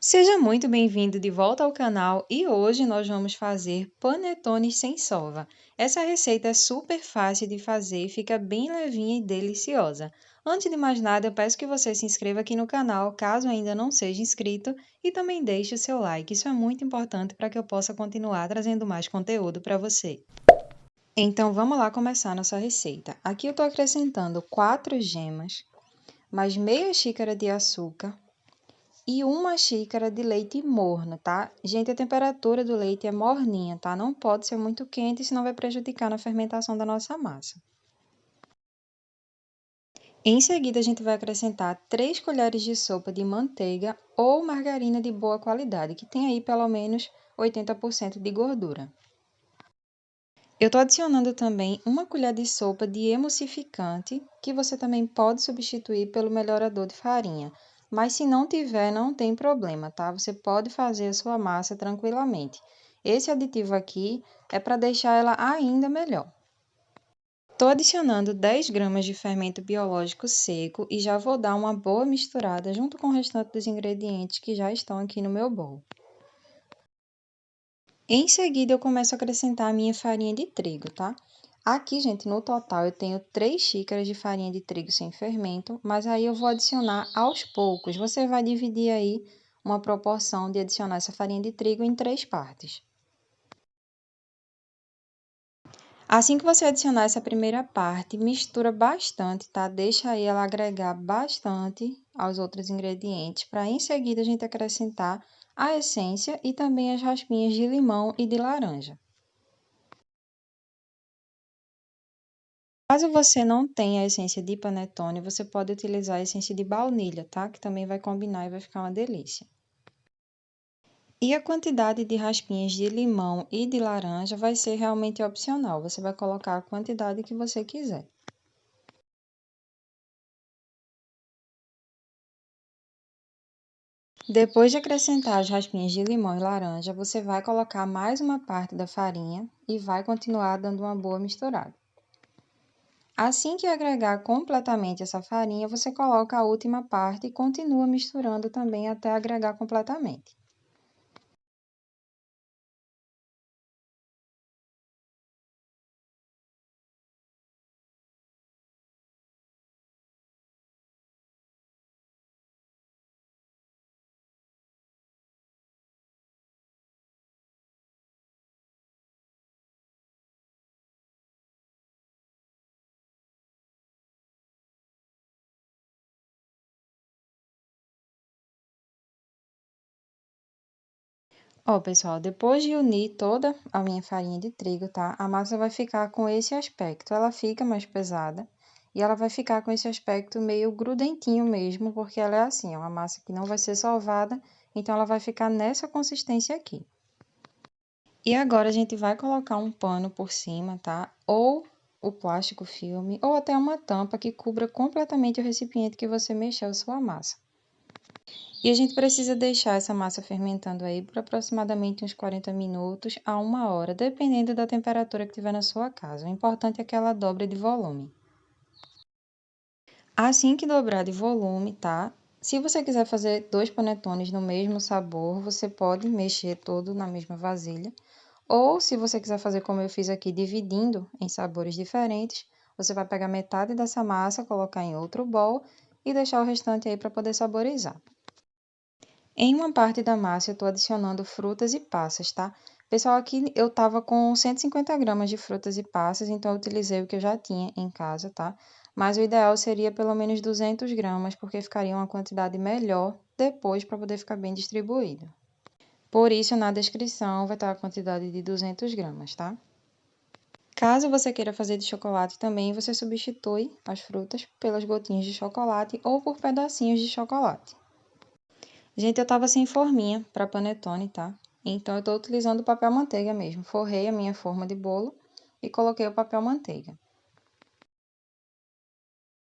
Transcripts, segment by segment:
Seja muito bem-vindo de volta ao canal e hoje nós vamos fazer panetones sem sova. Essa receita é super fácil de fazer, fica bem levinha e deliciosa. Antes de mais nada, eu peço que você se inscreva aqui no canal, caso ainda não seja inscrito, e também deixe o seu like. Isso é muito importante para que eu possa continuar trazendo mais conteúdo para você. Então vamos lá começar nossa receita. Aqui eu estou acrescentando 4 gemas, mais meia xícara de açúcar, e uma xícara de leite morno, tá? Gente, a temperatura do leite é morninha, tá? Não pode ser muito quente, senão vai prejudicar na fermentação da nossa massa. Em seguida, a gente vai acrescentar 3 colheres de sopa de manteiga ou margarina de boa qualidade, que tem aí pelo menos 80% de gordura. Eu estou adicionando também uma colher de sopa de emulsificante, que você também pode substituir pelo melhorador de farinha. Mas se não tiver, não tem problema, tá? Você pode fazer a sua massa tranquilamente. Esse aditivo aqui é para deixar ela ainda melhor. Estou adicionando 10 gramas de fermento biológico seco e já vou dar uma boa misturada junto com o restante dos ingredientes que já estão aqui no meu bowl. Em seguida, eu começo a acrescentar a minha farinha de trigo, tá? Aqui, gente, no total eu tenho 3 xícaras de farinha de trigo sem fermento, mas aí eu vou adicionar aos poucos. Você vai dividir aí uma proporção de adicionar essa farinha de trigo em 3 partes. Assim que você adicionar essa primeira parte, mistura bastante, tá? Deixa aí ela agregar bastante aos outros ingredientes, para em seguida a gente acrescentar a essência e também as raspinhas de limão e de laranja. Caso você não tenha a essência de panetone, você pode utilizar a essência de baunilha, tá? Que também vai combinar e vai ficar uma delícia. E a quantidade de raspinhas de limão e de laranja vai ser realmente opcional. Você vai colocar a quantidade que você quiser. Depois de acrescentar as raspinhas de limão e laranja, você vai colocar mais uma parte da farinha e vai continuar dando uma boa misturada. Assim que agregar completamente essa farinha, você coloca a última parte e continua misturando também até agregar completamente. Ó, pessoal, depois de unir toda a minha farinha de trigo, tá? A massa vai ficar com esse aspecto. Ela fica mais pesada e ela vai ficar com esse aspecto meio grudentinho mesmo, porque ela é assim, é uma massa que não vai ser sovada, então ela vai ficar nessa consistência aqui. E agora a gente vai colocar um pano por cima, tá? Ou o plástico filme, ou até uma tampa que cubra completamente o recipiente que você mexeu sua massa. E a gente precisa deixar essa massa fermentando aí por aproximadamente uns 40 minutos a 1 hora, dependendo da temperatura que tiver na sua casa. O importante é que ela dobre de volume. Assim que dobrar de volume, tá? Se você quiser fazer 2 panetones no mesmo sabor, você pode mexer todo na mesma vasilha. Ou, se você quiser fazer como eu fiz aqui, dividindo em sabores diferentes, você vai pegar metade dessa massa, colocar em outro bowl e deixar o restante aí para poder saborizar. Em uma parte da massa, eu estou adicionando frutas e passas, tá? Pessoal, aqui eu tava com 150 gramas de frutas e passas, então eu utilizei o que eu já tinha em casa, tá? Mas o ideal seria pelo menos 200 gramas, porque ficaria uma quantidade melhor depois para poder ficar bem distribuído. Por isso, na descrição vai estar a quantidade de 200 gramas, tá? Caso você queira fazer de chocolate também, você substitui as frutas pelas gotinhas de chocolate ou por pedacinhos de chocolate. Gente, eu tava sem forminha para panetone, tá? Então, eu tô utilizando papel manteiga mesmo. Forrei a minha forma de bolo e coloquei o papel manteiga.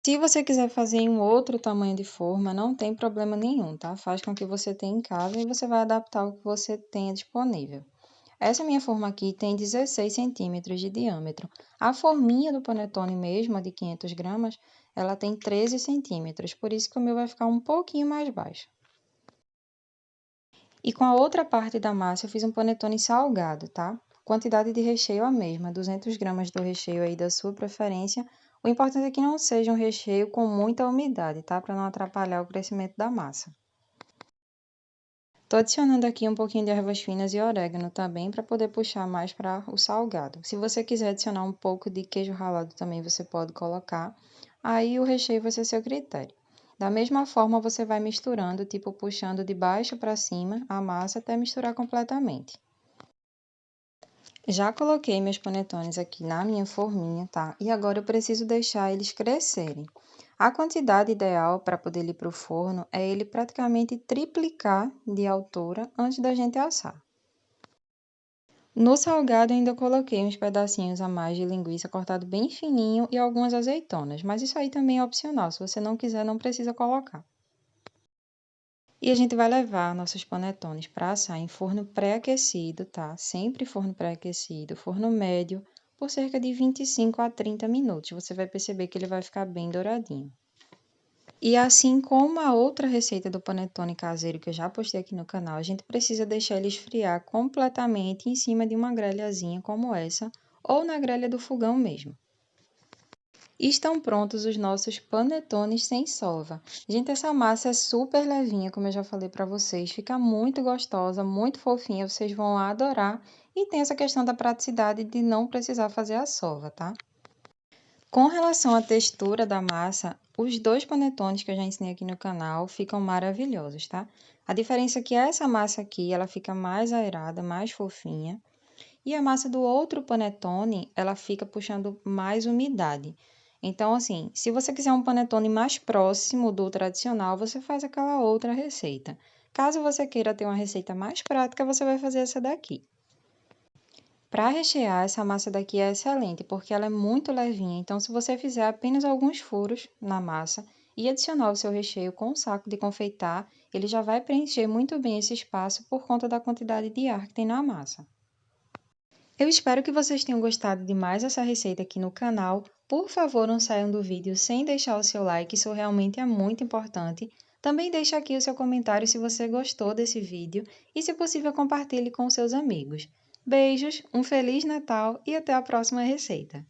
Se você quiser fazer em um outro tamanho de forma, não tem problema nenhum, tá? Faz com o que você tem em casa e você vai adaptar o que você tenha disponível. Essa minha forma aqui tem 16 centímetros de diâmetro. A forminha do panetone mesmo, a de 500 gramas, ela tem 13 centímetros, por isso que o meu vai ficar um pouquinho mais baixo. E com a outra parte da massa eu fiz um panetone salgado, tá? Quantidade de recheio a mesma, 200 gramas do recheio aí da sua preferência. O importante é que não seja um recheio com muita umidade, tá? Para não atrapalhar o crescimento da massa. Tô adicionando aqui um pouquinho de ervas finas e orégano também para poder puxar mais para o salgado. Se você quiser adicionar um pouco de queijo ralado também, você pode colocar. Aí o recheio vai ser seu critério. Da mesma forma, você vai misturando, tipo puxando de baixo para cima a massa até misturar completamente. Já coloquei meus panetones aqui na minha forminha, tá? E agora eu preciso deixar eles crescerem. A quantidade ideal para poder ir para o forno é ele praticamente triplicar de altura antes da gente assar. No salgado, eu ainda coloquei uns pedacinhos a mais de linguiça cortado bem fininho e algumas azeitonas, mas isso aí também é opcional, se você não quiser, não precisa colocar. E a gente vai levar nossos panetones para assar em forno pré-aquecido, tá? Sempre forno pré-aquecido, forno médio, por cerca de 25 a 30 minutos. Você vai perceber que ele vai ficar bem douradinho. E assim como a outra receita do panetone caseiro que eu já postei aqui no canal, a gente precisa deixar ele esfriar completamente em cima de uma grelhazinha como essa, ou na grelha do fogão mesmo. E estão prontos os nossos panetones sem sova. Gente, essa massa é super levinha, como eu já falei para vocês, fica muito gostosa, muito fofinha, vocês vão adorar. E tem essa questão da praticidade de não precisar fazer a sova, tá? Com relação à textura da massa, os dois panetones que eu já ensinei aqui no canal ficam maravilhosos, tá? A diferença é que essa massa aqui, ela fica mais aerada, mais fofinha. E a massa do outro panetone, ela fica puxando mais umidade. Então, assim, se você quiser um panetone mais próximo do tradicional, você faz aquela outra receita. Caso você queira ter uma receita mais prática, você vai fazer essa daqui. Para rechear, essa massa daqui é excelente, porque ela é muito levinha. Então, se você fizer apenas alguns furos na massa e adicionar o seu recheio com um saco de confeitar, ele já vai preencher muito bem esse espaço por conta da quantidade de ar que tem na massa. Eu espero que vocês tenham gostado de mais essa receita aqui no canal. Por favor, não saiam do vídeo sem deixar o seu like, isso realmente é muito importante. Também deixe aqui o seu comentário se você gostou desse vídeo e, se possível, compartilhe com seus amigos. Beijos, um Feliz Natal e até a próxima receita!